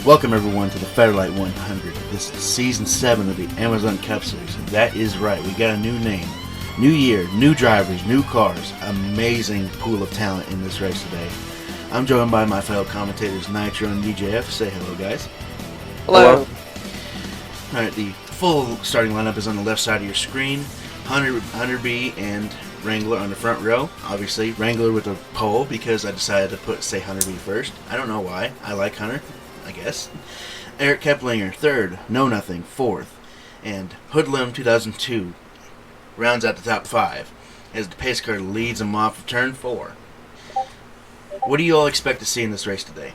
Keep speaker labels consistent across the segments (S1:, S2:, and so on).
S1: Welcome everyone to the Featherlite 100. This is Season 7 of the Amazon Cup Series. That is right, we got a new name. New year, new drivers, new cars. Amazing pool of talent in this race today. I'm joined by my fellow commentators Nitro and DJF. Say hello, guys.
S2: Hello.
S1: Alright, the full starting lineup is on the left side of your screen. Hunter B and Wrangler on the front row. Obviously, Wrangler with a pole because I decided to say Hunter B first. I don't know why. I like Hunter, I guess. Eric Keplinger, third. Know Nothing, fourth. And Hoodlum 2002 rounds out the top five as the pace car leads him off of turn 4. What do you all expect to see in this race today?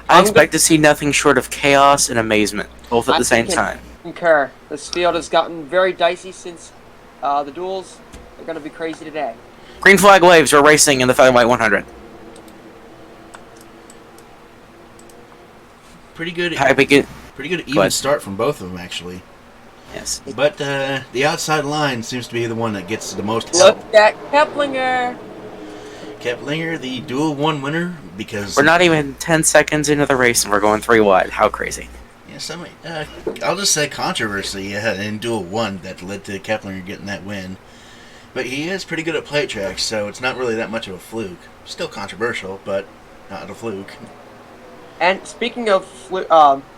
S2: I expect to see nothing short of chaos and amazement, both at the same time.
S3: Concur. This field has gotten very dicey since the duels. They're going to be crazy today.
S2: Green flag waves are racing in the Featherlite 100.
S1: Pretty good even
S2: ahead.
S1: start from both of them, actually.
S2: Yes.
S1: But the outside line seems to be the one that gets the most help.
S3: Look at Keplinger.
S1: Keplinger, the dual one winner, because
S2: We're not even 10 seconds into the race and we're going 3 wide. How crazy.
S1: yes, I'll just say controversy in dual one that led to Keplinger getting that win. But he is pretty good at plate tracks, so it's not really that much of a fluke. Still controversial, but not a fluke.
S3: And speaking of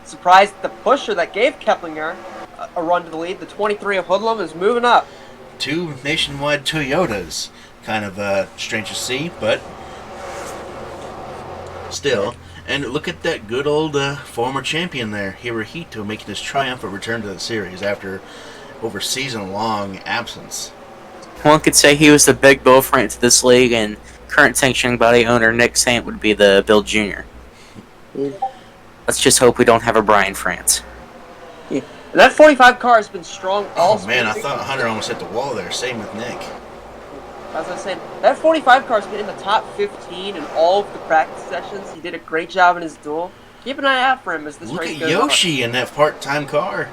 S3: surprise, the pusher that gave Keplinger a run to the lead, the 23 of Hoodlum, is moving up.
S1: 2 nationwide Toyotas. Kind of strange to see, but still. And look at that good old former champion there, Hirohito, making his triumphant return to the series after over season-long absence.
S2: One could say he was the big Bill France to this league, and current sanctioning body owner Nick Sant would be the Bill Jr. Let's just hope we don't have a Brian France.
S3: Yeah. And that 45 car has been strong all
S1: Oh man, I
S3: season.
S1: thought Hunter almost hit the wall there. Same with Nick.
S3: As I was saying, that 45 car has been in the top 15 in all of the practice sessions. He did a great job in his duel. Keep an eye out for him as this
S1: Look
S3: race
S1: at
S3: goes
S1: Yoshi in that part-time car.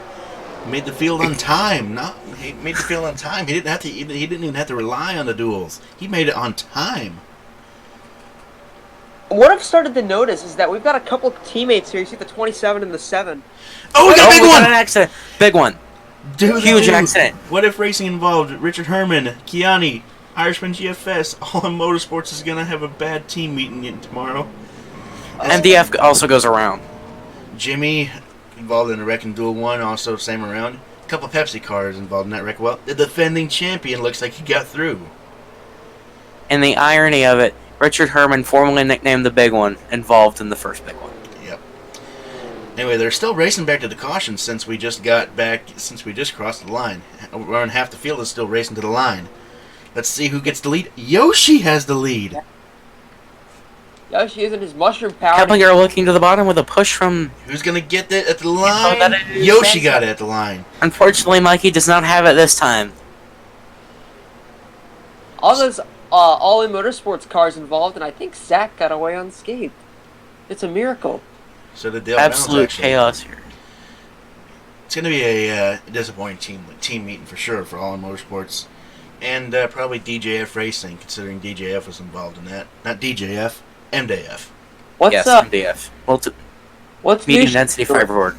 S1: Made the field on time. He made the field on time. He didn't have to. He didn't even have to rely on the duels. He made it on time.
S3: on. What I've started to notice is that we've got a couple of teammates here. You see the 27 and the 7.
S1: Oh, we got a big
S2: we
S1: one!
S2: got an accident. Big one. Huge accident.
S1: What if racing involved Richard Herman, Kiani, Irishman GFS, all in Motorsports is gonna have a bad team meeting tomorrow.
S2: MDF also goes around.
S1: Jimmy involved in a wreck in Duel 1, also same around. A couple Pepsi cars involved in that wreck. Well, the defending champion looks like he got through.
S2: And the irony of it, Richard Herman, formerly nicknamed the Big One, involved in the first big one.
S1: Yep. Anyway, they're still racing back to the caution since we just crossed the line. Around half the field is still racing to the line. Let's see who gets the lead. Yoshi has the lead.
S3: Yoshi using his mushroom power.
S2: Keplinger looking to the bottom with a push from...
S1: Who's gonna get it at the
S2: got
S1: line?
S2: it.
S1: Yoshi got it at the line.
S2: Unfortunately, Mikey does not have it this time.
S3: All those all-in motorsports cars involved, and I think Zach got away unscathed. It's a miracle.
S1: So did Dale
S2: Absolute
S1: Reynolds, actually.
S2: chaos here.
S1: It's gonna be a disappointing team meeting for sure for All in Motorsports, and probably DJF Racing, considering DJF was involved in that. Not DJF, MDF.
S3: What's
S2: Yes,
S3: up?
S2: MDF.
S3: What's
S2: Medium
S3: Yoshi?
S2: density fiberboard.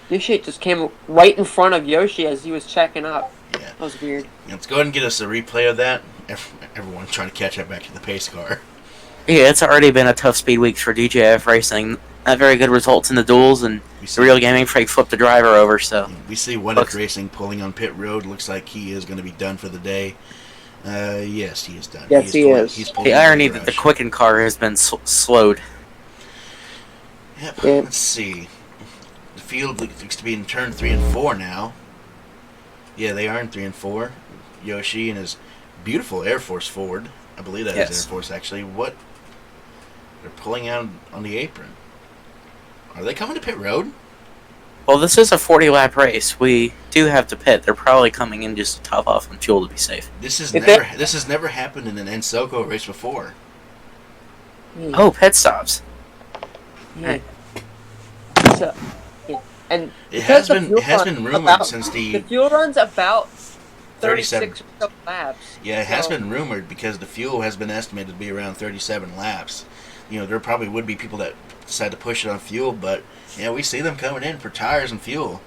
S3: Yoshi just came right in front of Yoshi as he was checking up.
S1: Yeah.
S3: That was weird.
S1: Let's go ahead and get us a replay of that. Everyone trying to catch up back to the pace car.
S2: Yeah, it's already been a tough speed week for DJF Racing. Not very good results in the duels, and the real gaming freak flipped the driver over, so...
S1: We see What If Racing pulling on pit road. Looks like he is going to be done for the day. Yes, he is done.
S3: Yes, he is.
S1: He's pulling
S2: The
S1: in
S2: irony
S1: the
S2: that the
S1: garage.
S2: Quicken car has been slowed.
S1: Yep.
S3: Yeah.
S1: Let's see. The field looks to be in turn 3 and 4 now. Yeah, they are in 3 and 4. Yoshi and his beautiful Air Force Ford. I believe that is
S2: Yes.
S1: Air Force, actually. What? They're pulling out on the apron. Are they coming to pit road?
S2: Well, this is a 40-lap race. We do have to pit. They're probably coming in just to top off on fuel to be safe.
S1: This has
S3: If
S1: never happened in an Ensoko race before.
S2: Oh, pit stops.
S3: Yeah. So, yeah. And
S1: It
S3: because
S1: has been
S3: the fuel
S1: it has
S3: run
S1: been rumored
S3: about-
S1: since
S3: the
S1: the
S3: fuel run's about 36 or so laps.
S1: Yeah, it has
S3: So-
S1: been rumored because the fuel has been estimated to be around 37 laps. You know, there probably would be people that decide to push it on fuel, but yeah, we see them coming in for tires and fuel.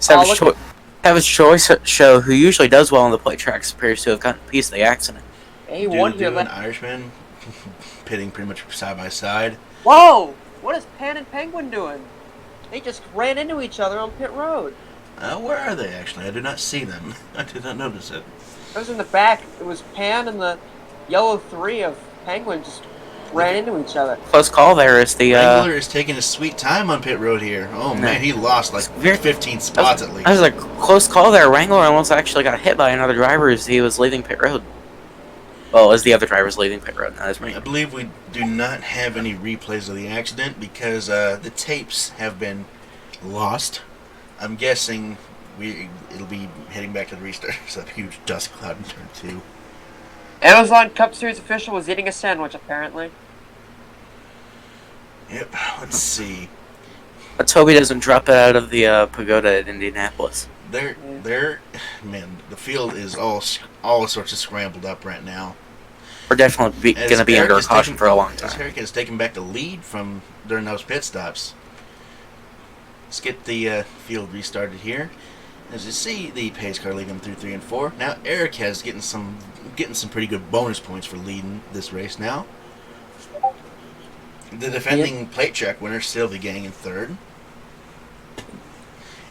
S2: Savage Choice Show, who usually does well on the plate tracks, appears to have gotten a piece of the accident.
S3: He won here.
S1: An Irishman pitting pretty much side by side.
S3: Whoa! What is Pan and Penguin doing? They just ran into each other on pit road.
S1: Where are they actually? I do not see them. I did not notice it.
S3: It was in the back. It was Pan and the yellow 3 of Penguin just ran into each other.
S2: Close call there is the...
S1: Wrangler is taking a sweet time on pit road here. Oh man, he lost like 15 spots at least.
S2: That was a close call there. Wrangler almost actually got hit by another driver as he was leaving pit road. Well, as the other driver was leaving pit road, not as me.
S1: I believe we do not have any replays of the accident because the tapes have been lost. I'm guessing it'll be heading back to the restart. There's a huge dust cloud in turn 2.
S3: Amazon Cup Series official was eating a sandwich, apparently.
S1: Yep, let's see.
S2: Let's hope he doesn't drop it out of the pagoda at Indianapolis.
S1: Man, the field is all sorts of scrambled up right now.
S2: We're definitely going to be under caution for a long time.
S1: As Eric has taken back the lead from during those pit stops. Let's get the field restarted here. As you see, the pace car leading through 3 and 4. Now Eric has getting some pretty good bonus points for leading this race now. The defending plate track winner, Sylvie Gang, in 3rd.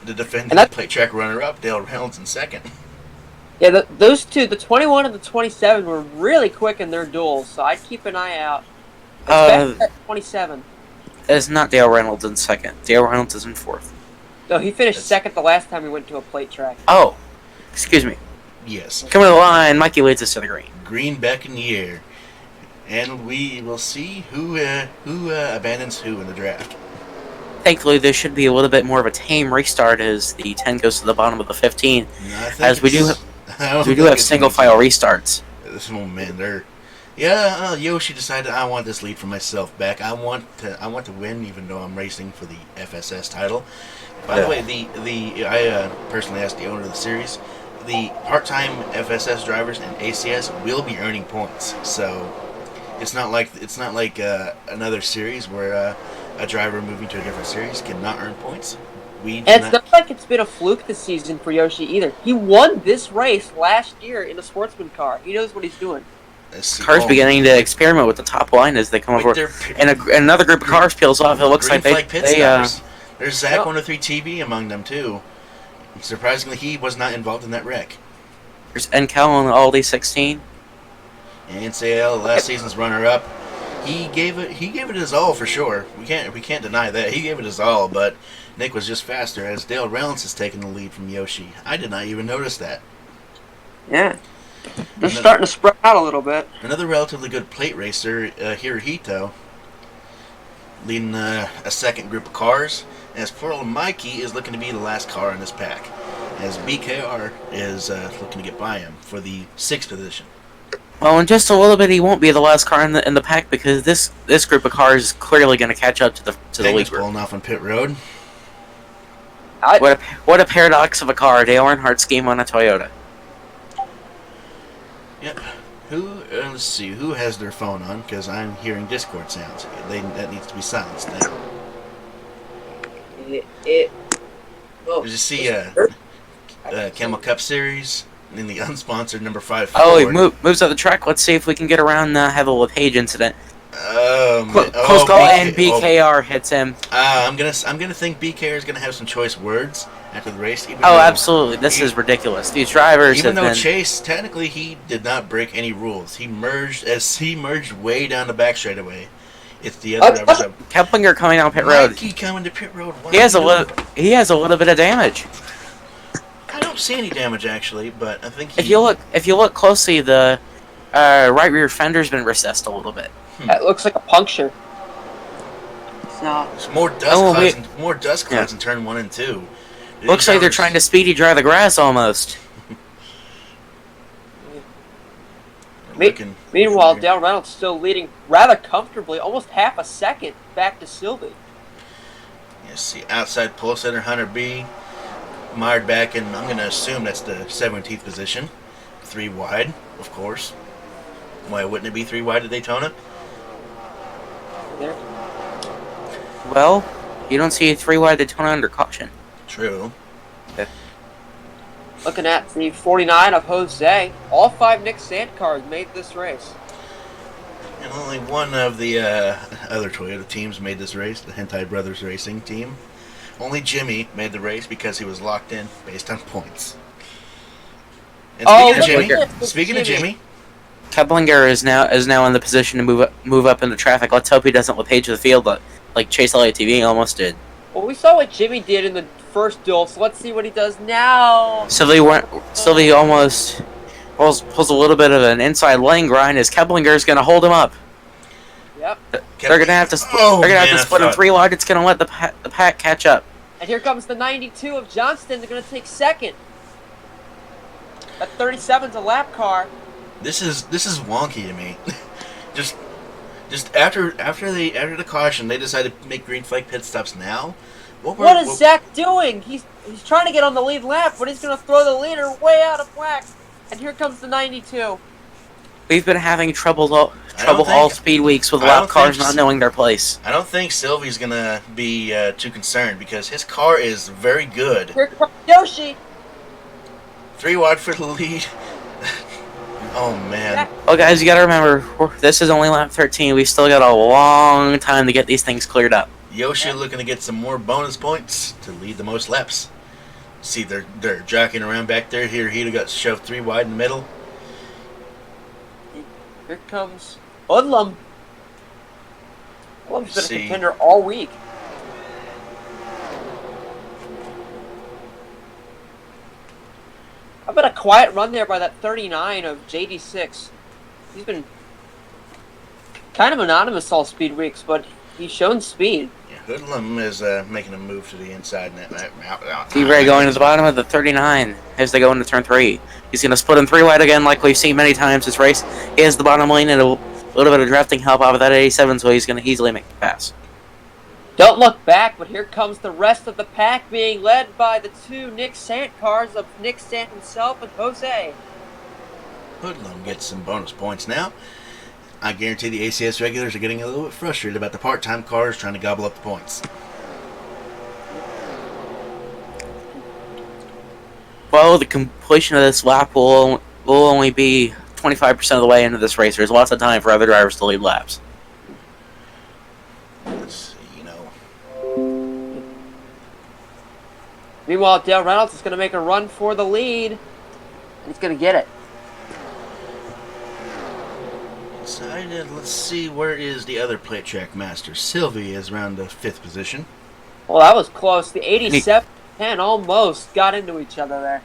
S1: The defending plate track runner-up, Dale Reynolds, in 2nd.
S3: Yeah, those two, the 21 and the 27, were really quick in their duels, so I'd keep an eye out. Especially at 27.
S2: It's not Dale Reynolds in 2nd. Dale Reynolds is in 4th.
S3: No, he finished 2nd the last time we went to a plate track.
S2: Oh, excuse me.
S1: Yes.
S2: Coming to the line, Mikey leads us to the green.
S1: Green back in the air. And we will see who abandons who in the draft.
S2: Thankfully, there should be a little bit more of a tame restart as the 10 goes to the bottom of the 15. As we do have single file restarts.
S1: Oh man, Yoshi decided I want this lead for myself back. I want to win, even though I'm racing for the FSS title. By the way, I personally asked the owner of the series. The part-time FSS drivers and ACS will be earning points, so it's not like another series where a driver moving to a different series cannot earn points.
S3: It's not like it's been a fluke this season for Yoshi either. He won this race last year in a sportsman car. He knows what he's doing.
S2: Cars beginning to experiment with the top line as they come over, and another group of cars peels off. It looks like
S1: there's Zach 103 TV among them too. Surprisingly, he was not involved in that wreck.
S2: There's NCal on the Aldi 16.
S1: And NCL, last season's runner-up. He gave it his all for sure. We can't deny that. He gave it his all, but Nick was just faster as Dale Reynolds has taken the lead from Yoshi. I did not even notice that.
S3: Yeah. They're starting to spread out a little bit.
S1: Another relatively good plate racer, Hirohito, leading a second group of cars, as poor old Mikey is looking to be the last car in this pack, as BKR is looking to get by him for the 6th position.
S2: Well, in just a little bit, he won't be the last car in the pack because this group of cars is clearly going to catch up to the lead group.
S1: Pulling off on pit road.
S2: What a paradox of a car! Dale Earnhardt's game on a Toyota.
S1: Yep. Let's see. Who has their phone on? Because I'm hearing Discord sounds. That needs to be silenced now. Did you see Camel Cup Series in the unsponsored number 5 Ford?
S2: Oh, he moves up the track. Let's see if we can get around have a LePage incident. Close call, and BKR hits him.
S1: I'm gonna think BKR is gonna have some choice words after the race.
S2: Absolutely! This is ridiculous. These drivers,
S1: even though Chase technically he did not break any rules, he merged way down the back straightaway. It's the other drivers.
S2: Keplinger coming down pit road.
S1: Mikey coming to pit road.
S2: He has a little bit of damage.
S1: I don't see any damage actually, but I think
S2: if you look closely, the right rear fender's been recessed a little bit.
S3: It looks like a puncture.
S1: There's more dust clouds in turn 1 and 2.
S2: Looks like they're trying to speedy dry the grass almost.
S3: Meanwhile, Dale Reynolds still leading rather comfortably, almost half a second back to Sylvie.
S1: You see outside pole center Hunter B. mired back in, I'm going to assume that's the 17th position. 3 wide, of course. Why wouldn't it be 3 wide at Daytona?
S3: There.
S2: Well, you don't see a 3 wide Daytona under caution.
S1: True.
S3: Looking at the 49 of Jose, all 5 Nick Sant cars made this race.
S1: And only one of the other Toyota teams made this race, the Hentai Brothers Racing team. Only Jimmy made the race because he was locked in based on points. And speaking of Jimmy,
S2: Keplinger is now in the position to move up into traffic. Let's hope he doesn't let Page of the field like Chase Elliott TV almost did.
S3: Well, we saw what Jimmy did in the first duel, so let's see what he does now.
S2: Sylvie almost pulls a little bit of an inside lane grind as Keplinger's going to hold him up.
S3: Yep.
S2: They're going to have to split him 3 wide. It's going to let the pack catch up.
S3: And here comes the 92 of Johnston. They're going to take second. That 37's a lap car.
S1: This is wonky to me. just after the caution, they decided to make green flag pit stops now.
S3: What is Zach doing? He's trying to get on the lead lap, but he's going to throw the leader way out of whack. And here comes the 92.
S2: We've been having trouble all speed weeks with lap cars not knowing their place.
S1: I don't think Sylvie's going to be too concerned because his car is very good.
S3: Here comes Yoshi.
S1: 3 wide for the lead. Oh, man.
S2: Well, guys, you got to remember, this is only lap 13. We've still got a long time to get these things cleared up.
S1: Yoshi looking to get some more bonus points to lead the most laps. See, they're jockeying around back there. Here, he got shoved 3 wide in the middle.
S3: Here comes Hoodlum. Hoodlum's been a contender all week. How about a quiet run there by that 39 of JD6? He's been kind of anonymous all speed weeks, but he's shown speed.
S1: Yeah, Hoodlum is making a move to the inside.
S2: D-Ray going to the bottom of the 39 as they go into turn 3. He's going to split him 3 wide again like we've seen many times this race. He has the bottom lane and a little bit of drafting help off of that 87, so he's going to easily make the pass.
S3: Don't look back, but here comes the rest of the pack being led by the 2 Nick Sant cars of Nick Sant himself and Jose.
S1: Hoodlum gets some bonus points now. I guarantee the ACS regulars are getting a little bit frustrated about the part-time cars trying to gobble up the points.
S2: Well, the completion of this lap will only be 25% of the way into this race. There's lots of time for other drivers to lead laps.
S3: Meanwhile, Dale Reynolds is going to make a run for the lead. And he's going to get it.
S1: Excited. Let's see, where is the other plate track master? Sylvie is around the 5th position.
S3: Well, that was close. The 87-10 almost got into each other there.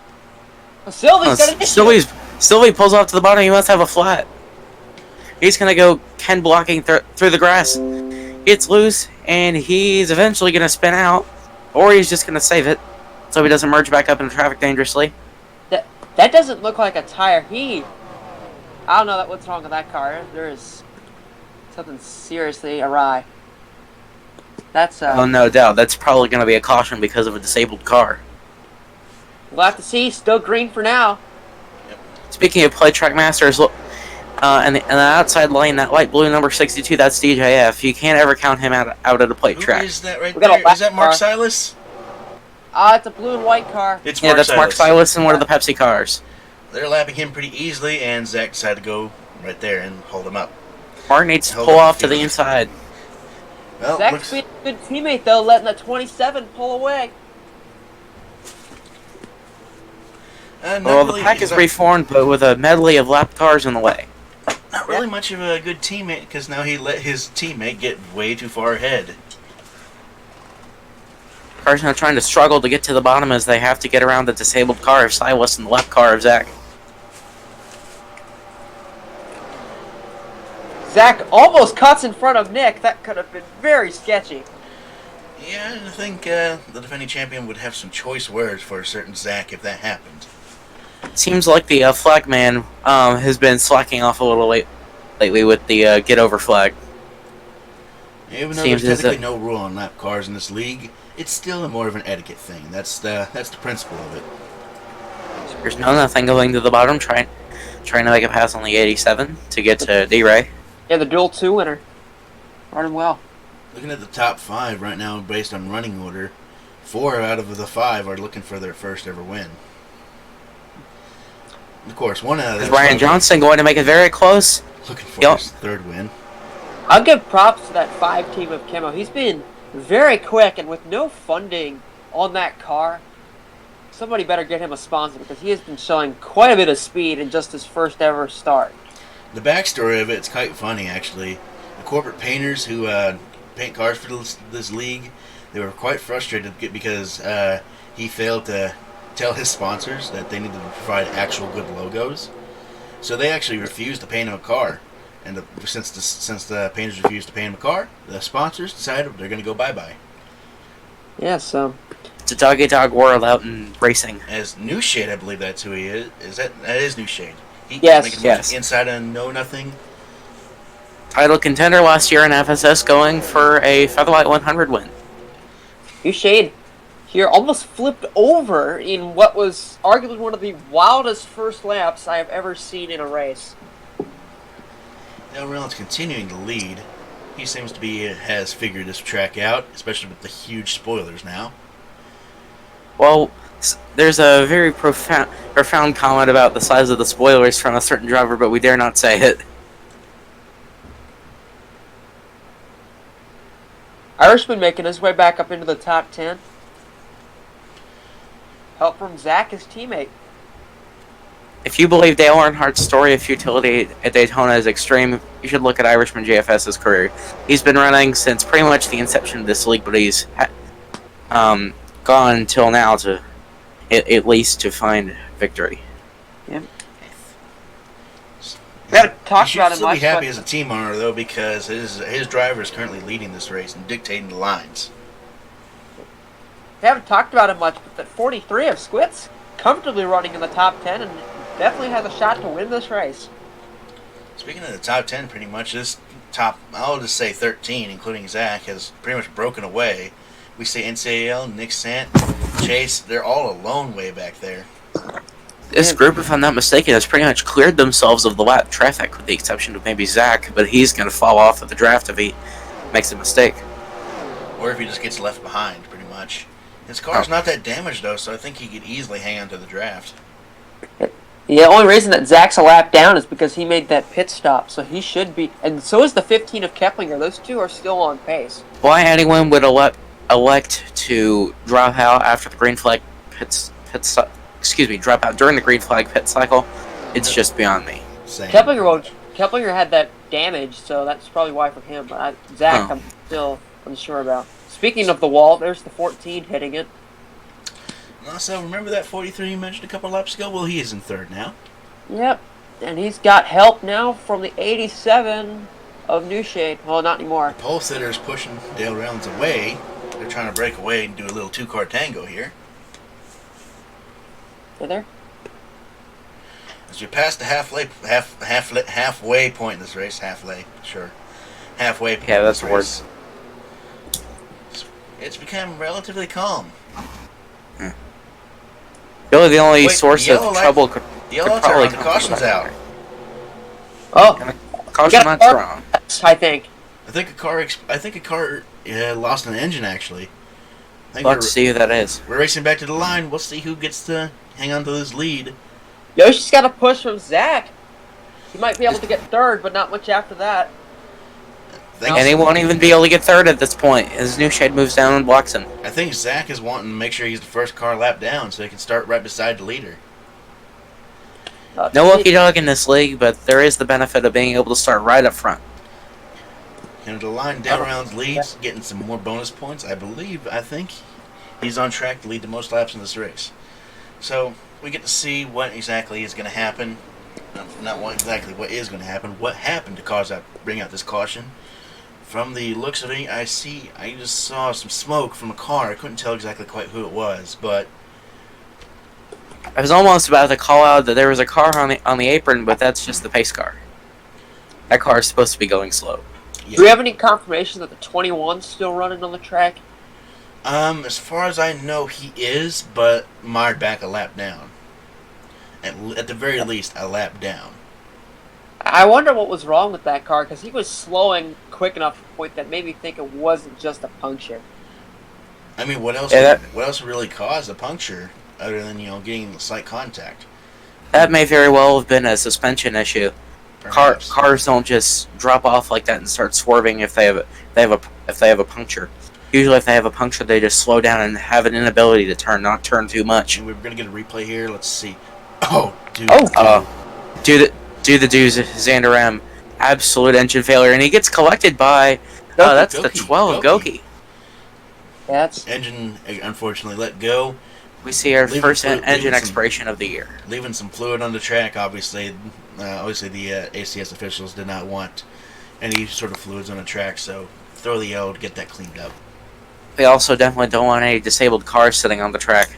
S3: Well, Sylvie's got an issue.
S2: Sylvie pulls off to the bottom. He must have a flat. He's going to go Ken blocking through the grass. Gets loose, and he's eventually going to spin out. Or he's just going to save it so he doesn't merge back up into traffic dangerously.
S3: That doesn't look like a tire. I don't know what's wrong with that car. There is something seriously awry. That's
S2: oh, no doubt. That's probably going to be a caution because of a disabled car.
S3: We'll have to see. Still green for now.
S1: Yep.
S2: Speaking of play track masters, and the outside lane, that light blue number 62, that's DJF. You can't ever count him out of the plate track.
S1: Who is that right there? Is that Mark Silas?
S3: It's a blue and white car.
S1: It's Mark
S2: that's
S1: Silas.
S2: Mark Silas and one of the Pepsi cars.
S1: They're lapping him pretty easily, and Zach decided to go right there and hold him up.
S2: Mark needs to pull off to the inside.
S1: Well,
S3: Zach's been a good teammate, though, letting the 27 pull away.
S2: Well, the pack is reformed, but with a medley of lap cars in the way.
S1: Not really much of a good teammate, because now he let his teammate get way too far ahead.
S2: Cars now trying to struggle to get to the bottom as they have to get around the disabled car of Silas and the left car of Zach.
S3: Zach almost cuts in front of Nick. That could have been very sketchy.
S1: Yeah, I think the defending champion would have some choice words for a certain Zach if that happened.
S2: Seems like the flag man has been slacking off a little lately with the get over flag.
S1: Even though
S2: Seems
S1: there's
S2: as
S1: technically
S2: if
S1: no rule on lap cars in this league, it's still more of an etiquette thing. That's the principle of it.
S2: there's nothing going to the bottom, trying to make a pass on the 87 to get to D-Ray.
S3: Yeah, the dual 2 winner. Running well.
S1: Looking at the top 5 right now, based on running order, 4 out of the 5 are looking for their first ever win. And of course, one out of
S2: Is
S1: those
S2: Ryan
S1: 5
S2: Johnson going to make it very close?
S1: looking for
S2: Yep.
S1: his third win.
S3: I'll give props to that 5 team of Camo. He's been very quick, and with no funding on that car, somebody better get him a sponsor because he has been showing quite a bit of speed in just his first ever start.
S1: The backstory of it's quite funny, actually. The corporate painters who paint cars for this league, they were quite frustrated because he failed to tell his sponsors that they needed to provide actual good logos. So they actually refused to paint him a car. And since the painters refused to paint him a car, the sponsors decided they're going to go bye-bye.
S3: Yeah, so
S2: It's a dog-eat-dog world out in racing.
S1: As New Shade, I believe that's who he is. That is New Shade. He
S3: Yes,
S1: making
S2: yes.
S1: Inside and Know Nothing.
S2: Title contender last year in FSS, going for a Featherlite 100 win.
S3: Shade here almost flipped over in what was arguably one of the wildest first laps I have ever seen in a race.
S1: Dale Reynolds continuing to lead. He seems to be has figured this track out, especially with the huge spoilers now.
S2: Well, there's a very profound comment about the size of the spoilers from a certain driver, but we dare not say it.
S3: Irishman making his way back up into the top 10. Help from Zach, his teammate.
S2: If you believe Dale Earnhardt's story of futility at Daytona is extreme, you should look at Irishman JFS's career. He's been running since pretty much the inception of this league, but he's gone until now to at least to find victory.
S3: Yep. We haven't talked
S1: He
S3: about
S1: should
S3: him
S1: still be
S3: much,
S1: happy
S3: but
S1: as a team owner, though, because his driver is currently leading this race and dictating the lines.
S3: we haven't talked about him much, but that 43 of Squits comfortably running in the top 10 and definitely has a shot to win this race.
S1: Speaking of the top 10, pretty much this top, I'll just say 13, including Zach, has pretty much broken away. We see NCAL, Nick Sant, Chase, they're all alone way back there.
S2: This group, if I'm not mistaken, has pretty much cleared themselves of the lap traffic, with the exception of maybe Zach, but he's going to fall off of the draft if he makes a mistake.
S1: Or if he just gets left behind, pretty much. His car's not that damaged, though, so I think he could easily hang on to the draft.
S3: The only reason that Zach's a lap down is because he made that pit stop, so he should be, and so is the 15 of Keplinger. Those two are still on pace.
S2: Why anyone would elect to drop out after the green flag drop out during the green flag pit cycle, it's just beyond me.
S1: Same.
S3: Keplinger had that damage, so that's probably why for him. But Zach,
S2: Oh.
S3: I'm still unsure about. Speaking of the wall, there's the 14 hitting it.
S1: Also, remember that 43 you mentioned a couple laps ago? Well, he is in third now.
S3: Yep, and he's got help now from the 87 of New Shade. Well, not anymore.
S1: Pole sitter's pushing Dale Reynolds away. They're trying to break away and do a little two-car tango here.
S3: Are there?
S1: As you pass the halfway point in this race, halfway point.
S2: Yeah,
S1: in
S2: that's
S1: this
S2: a word.
S1: race, it's become relatively calm.
S2: Really, the only
S1: Wait,
S2: source
S1: the
S2: of
S1: yellow light-
S2: trouble could
S1: The yellow
S2: probably
S1: turn, the
S2: come from
S1: caution's
S2: the
S1: out.
S2: back.
S3: Oh,
S2: Caution
S3: got
S2: not
S3: a
S2: strong.
S3: I think.
S1: I think a car lost an engine, actually. I think
S2: Let's see who that is.
S1: we're racing back to the line. We'll see who gets to hang on to this lead.
S3: Yoshi's got a push from Zach. He might be able to get third, but not much after that.
S2: And he won't even be able to get third at this point, as New Shade moves down and blocks him.
S1: I think Zach is wanting to make sure he's the first car lap down so he can start right beside the leader.
S2: No lucky dog in this league, but there is the benefit of being able to start right up front.
S1: And the line down around leads, getting some more bonus points. I think he's on track to lead the most laps in this race. So we get to see what exactly is going to happen. Not what is going to happen. What happened to bring out this caution? From the looks of it, I just saw some smoke from a car. I couldn't tell exactly quite who it was, but
S2: I was almost about to call out that there was a car on the apron, but that's just the pace car. That car is supposed to be going slow.
S3: Do we have any confirmation that the 21's still running on the track?
S1: As far as I know, he is, but mired back a lap down. At the very least, a lap down.
S3: I wonder what was wrong with that car, because he was slowing quick enough to the point that made me think it wasn't just a puncture.
S1: I mean, what else?
S2: Yeah,
S1: what else really caused a puncture other than getting slight contact?
S2: that may very well have been a suspension issue.
S1: Perhaps.
S2: Cars don't just drop off like that and start swerving if they have a puncture. Usually, if they have a puncture, they just slow down and have an inability to not turn too much.
S1: And we're gonna get a replay here. Let's see. Oh, dude.
S2: Do the Xander M. Absolute engine failure, and he gets collected by. That's the 12 Goki.
S3: That's
S1: Engine, unfortunately, let go.
S2: We see our
S1: Leaving
S2: first
S1: fluid-
S2: engine
S1: leaving some-
S2: expiration of the year.
S1: Leaving some fluid on the track. Obviously, the ACS officials did not want any sort of fluids on the track, so throw the yellow to get that cleaned up.
S2: They also definitely don't want any disabled cars sitting on the track.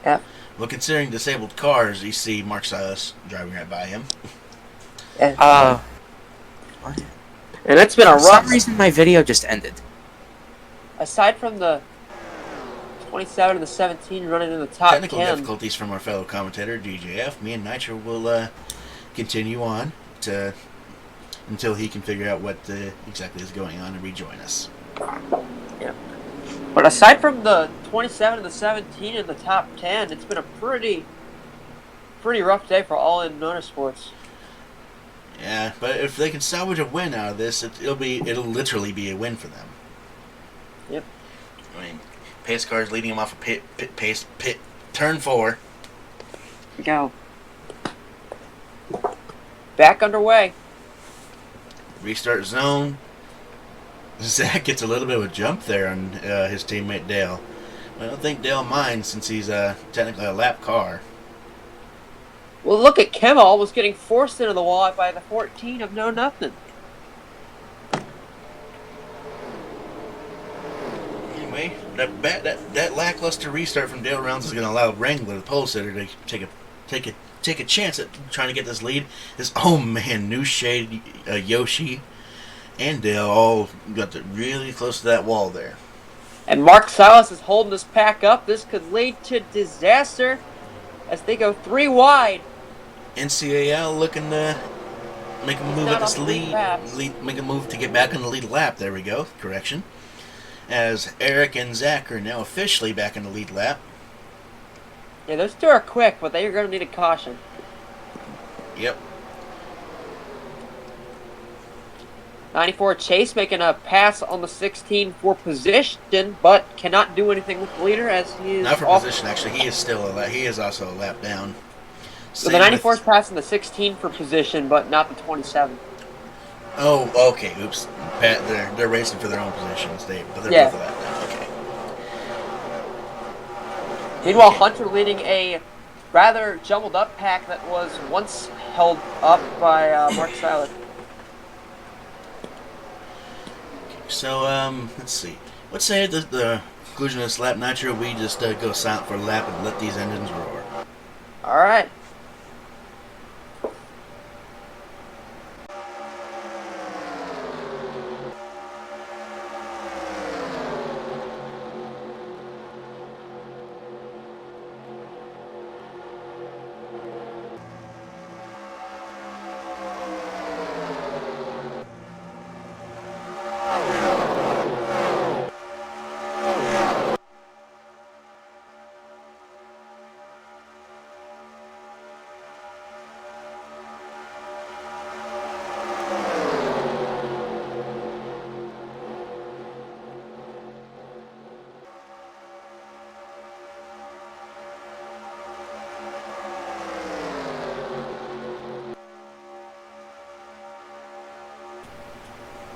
S3: yeah.
S1: Well, considering disabled cars, you see Mark Silas driving right by him.
S3: And it's been a
S2: For some
S3: rough.
S2: reason, my video just ended.
S3: Aside from the 27 and the 17 running in the top
S1: Technical
S3: 10,
S1: difficulties from our fellow commentator, DJF. Me and Nitro will continue on until he can figure out what exactly is going on and rejoin us.
S3: but aside from the 27 and the 17 in the top 10, it's been a pretty rough day for All In Motorsports.
S1: Yeah, but if they can salvage a win out of this, it'll literally be a win for them.
S3: Yep.
S1: I mean, pace cars leading him off of pit turn 4.
S3: Here we go. Back underway.
S1: Restart zone. Zach gets a little bit of a jump there on his teammate Dale. I don't think Dale minds since he's technically a lap car.
S3: Well, look at Kemma almost getting forced into the wall by the 14 of No Nothing.
S1: Anyway, that lackluster restart from Dale Rounds is going to allow Wrangler, the pole sitter, to take a chance at trying to get this lead. New Shade, Yoshi, and Dale all got really close to that wall there.
S3: And Mark Silas is holding this pack up. This could lead to disaster as they go 3 wide.
S1: NCAL looking to make a move
S3: Not
S1: at this
S3: on lead laps.
S1: make a move to get back on the lead lap. There we go. Correction. As Eric and Zach are now officially back in the lead lap.
S3: Yeah, those two are quick, but they are going to need a caution.
S1: Yep.
S3: 94 Chase making a pass on the 16 for position, but cannot do anything with the leader as he is
S1: Not for
S3: off.
S1: position, actually. He is also a lap down.
S3: So the 94 is passing the 16 for position, but not the 27.
S1: Oh, okay. Oops. They're racing for their own positions. But they're
S3: Yeah.
S1: both a lap down. Okay.
S3: Meanwhile, Hunter leading a rather jumbled up pack that was once held up by Mark Siler.
S1: So, let's see. Let's say at the conclusion of this lap, Nitro, we just go silent for a lap and let these engines roar.
S3: All right.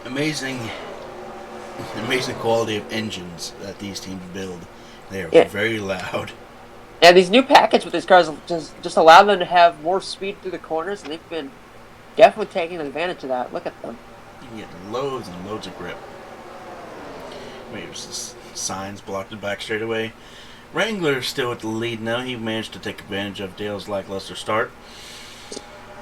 S1: Amazing quality of engines that these teams build. They are
S3: Yeah.
S1: very loud.
S3: Yeah, these new package with these cars just allow them to have more speed through the corners, and they've been definitely taking advantage of that. Look at them.
S1: You can get loads and loads of grip. Wait, it was this signs blocked it back straight away. Wrangler's still at the lead now. He managed to take advantage of Dale's lackluster start.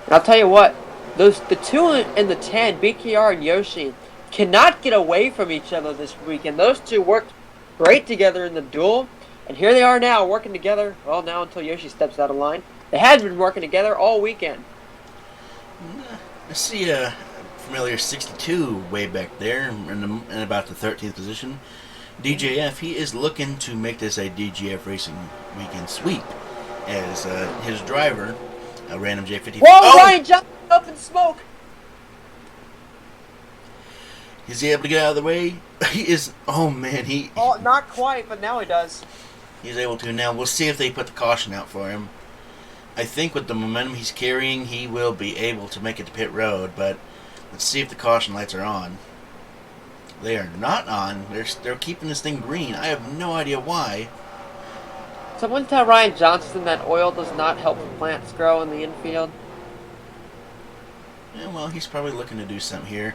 S3: And I'll tell you what, the 2 and the 10, BKR and Yoshi, cannot get away from each other this weekend. Those two worked great together in the duel, and here they are now working together. Well, now until Yoshi steps out of line. They had been working together all weekend.
S1: I see a familiar 62 way back there in about the 13th position. DJF, he is looking to make this a DGF Racing weekend sweep as his driver, a random J50.
S3: Whoa, Ryan jumped up in smoke!
S1: Is he able to get out of the way? He is. Oh man, he.
S3: Oh, not quite, but now he does.
S1: He's able to now. We'll see if they put the caution out for him. I think with the momentum he's carrying, he will be able to make it to pit road. But let's see if the caution lights are on. They are not on. They're keeping this thing green. I have no idea why.
S3: Someone tell Ryan Johnston that oil does not help the plants grow in the infield.
S1: Yeah, well, he's probably looking to do something here.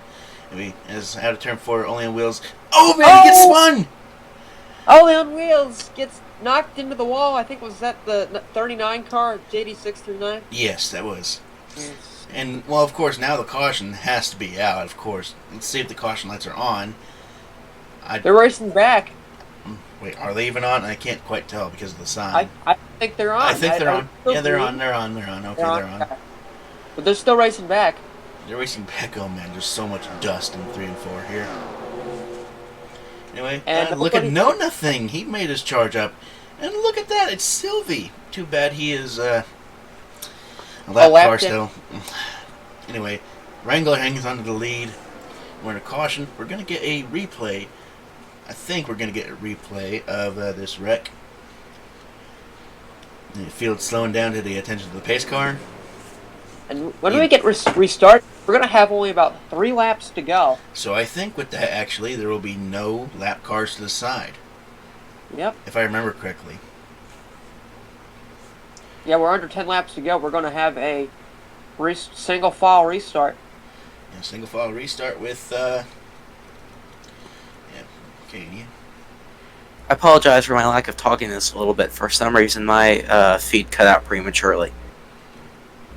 S1: Maybe as out of turn 4, only on wheels. Oh man, he gets spun!
S3: Only on wheels gets knocked into the wall. I think was that the 39 car, JD639.
S1: Yes, that was.
S3: Yes.
S1: And well, of course, now the caution has to be out. Of course, let's see if the caution lights are on.
S3: They're racing back.
S1: Wait, are they even on? I can't quite tell because of the sign.
S3: I think they're on.
S1: I think they're on. Yeah, they're
S3: green.
S1: on. They're on. They're on. Okay, they're on.
S3: But they're still racing back.
S1: They're racing back. Oh man, there's so much dust in 3 and 4 here. Anyway,
S3: And
S1: look at No Nothing. He made his charge up, and look at that. It's Sylvie. Too bad he is a lap car still. Anyway, Wrangler hangs onto the lead. We're in a caution. We're gonna get a replay. I think we're going to get a replay of this wreck. The field's slowing down to the attention of the pace car.
S3: And when we get restart, we're going to have only about 3 laps to go.
S1: So I think with that, actually, there will be no lap cars to the side.
S3: Yep.
S1: If I remember correctly.
S3: Yeah, we're under 10 laps to go. We're going to have a single file restart.
S1: Yeah, single file restart with...
S2: I apologize for my lack of talkiness a little bit. For some reason, my feed cut out prematurely,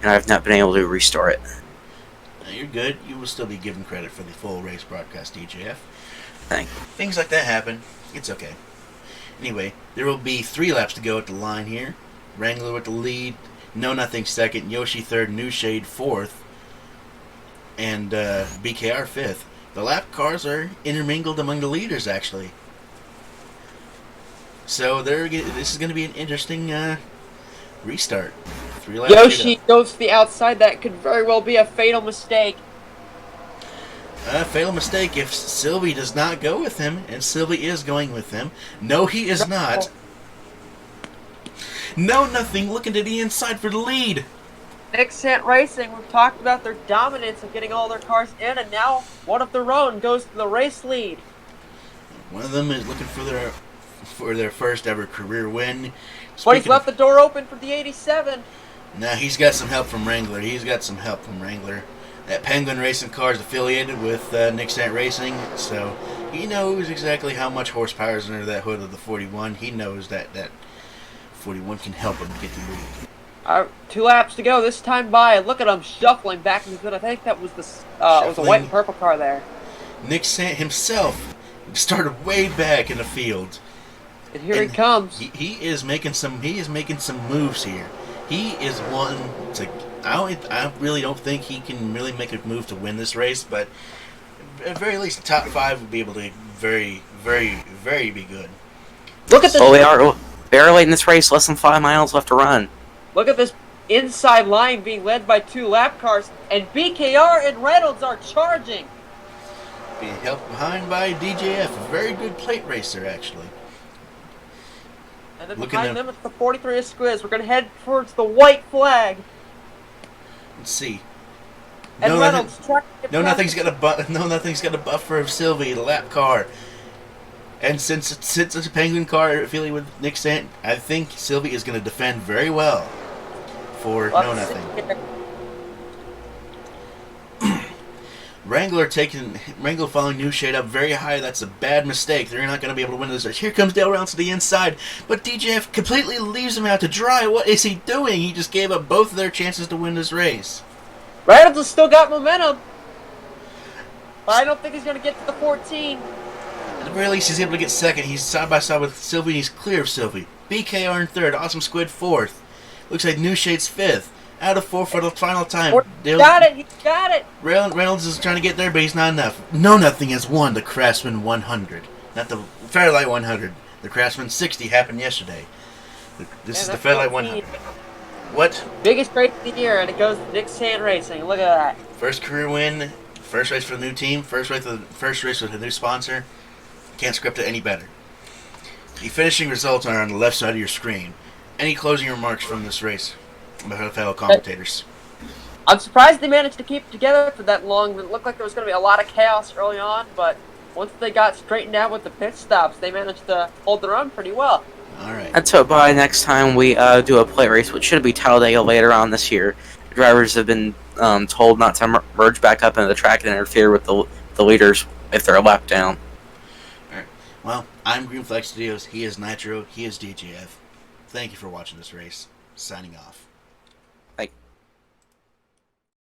S2: and I've not been able to restore it.
S1: No, you're good. You will still be given credit for the full race broadcast, DJF.
S2: Thank you.
S1: Things like that happen. It's okay. Anyway, there will be 3 laps to go at the line here. Wrangler with the lead. No Nothing second. Yoshi third. New Shade fourth. And BKR fifth. The lap cars are intermingled among the leaders, actually. So this is going to be an interesting restart. 3 laps
S3: Yoshi goes to the outside. That could very well be a fatal mistake.
S1: Fatal mistake if Sylvie does not go with him, and Sylvie is going with him. No, he is not. No Nothing looking to the inside for the lead.
S3: Nixant Racing, we've talked about their dominance of getting all their cars in, and now one of their own goes to the race lead.
S1: One of them is looking for their first ever career win.
S3: But he's left the door open for the 87.
S1: Now he's got some help from Wrangler. That Penguin Racing car is affiliated with Nixant Racing, so he knows exactly how much horsepower is under that hood of the 41. He knows that 41 can help him get the lead.
S3: 2 laps to go. This time by. Look at him shuffling back into the good. I think that was was a white and purple car there.
S1: Nixant himself started way back in the field.
S3: And here he comes.
S1: He is making some moves here. He is one to. I really don't think he can really make a move to win this race, but at the very least, the top 5 would be able to very, very, very be good.
S3: Look at this.
S2: Oh, we are barely in this race. Less than 5 miles left to run.
S3: Look at this inside line being led by 2 lap cars, and BKR and Reynolds are charging.
S1: Being helped behind by DJF, a very good plate racer, actually.
S3: And then behind them, it's the 43 of Squiz. We're going to head towards the white flag.
S1: Let's see.
S3: And Reynolds
S1: Nothing's got a buffer of Sylvie, the lap car. And since it's a Penguin car affiliated with Nixant, I think Sylvie is going to defend very well for No Nothing. Wrangler following New Shade up very high. That's a bad mistake. They're not going to be able to win this race. Here comes Dale Rounds to the inside, but DJF completely leaves him out to dry. What is he doing? He just gave up both of their chances to win this race.
S3: Reynolds has still got momentum. But I don't think he's going to get to the 14.
S1: At the very least, he's able to get second. He's side by side with Sylvie, and he's clear of Sylvie. BKR in third. Awesome Squid fourth. Looks like New Shade's fifth. Out of four for the final time.
S3: He got it. He got it.
S1: Reynolds is trying to get there, but he's not enough. No Nothing has won the Craftsman 100. Not the Featherlite 100. The Craftsman 60 happened yesterday. This is the Featherlite 100. What?
S3: Biggest race of the year, and it goes to Nick Sand Racing. Look at that.
S1: First career win. First race for the new team. First race with a new sponsor. Can't script it any better. The finishing results are on the left side of your screen. Any closing remarks from this race by the fellow commentators?
S3: I'm surprised they managed to keep it together for that long. It looked like there was going to be a lot of chaos early on, but once they got straightened out with the pit stops, they managed to hold their own pretty well.
S1: All right.
S2: And so by next time we do a play race, which should be Talladega later on this year, drivers have been told not to merge back up into the track and interfere with the leaders if they're a lap down.
S1: All right. Well, I'm Green Flag Studios. He is Nitro. He is DJF. Thank you for watching this race. Signing off.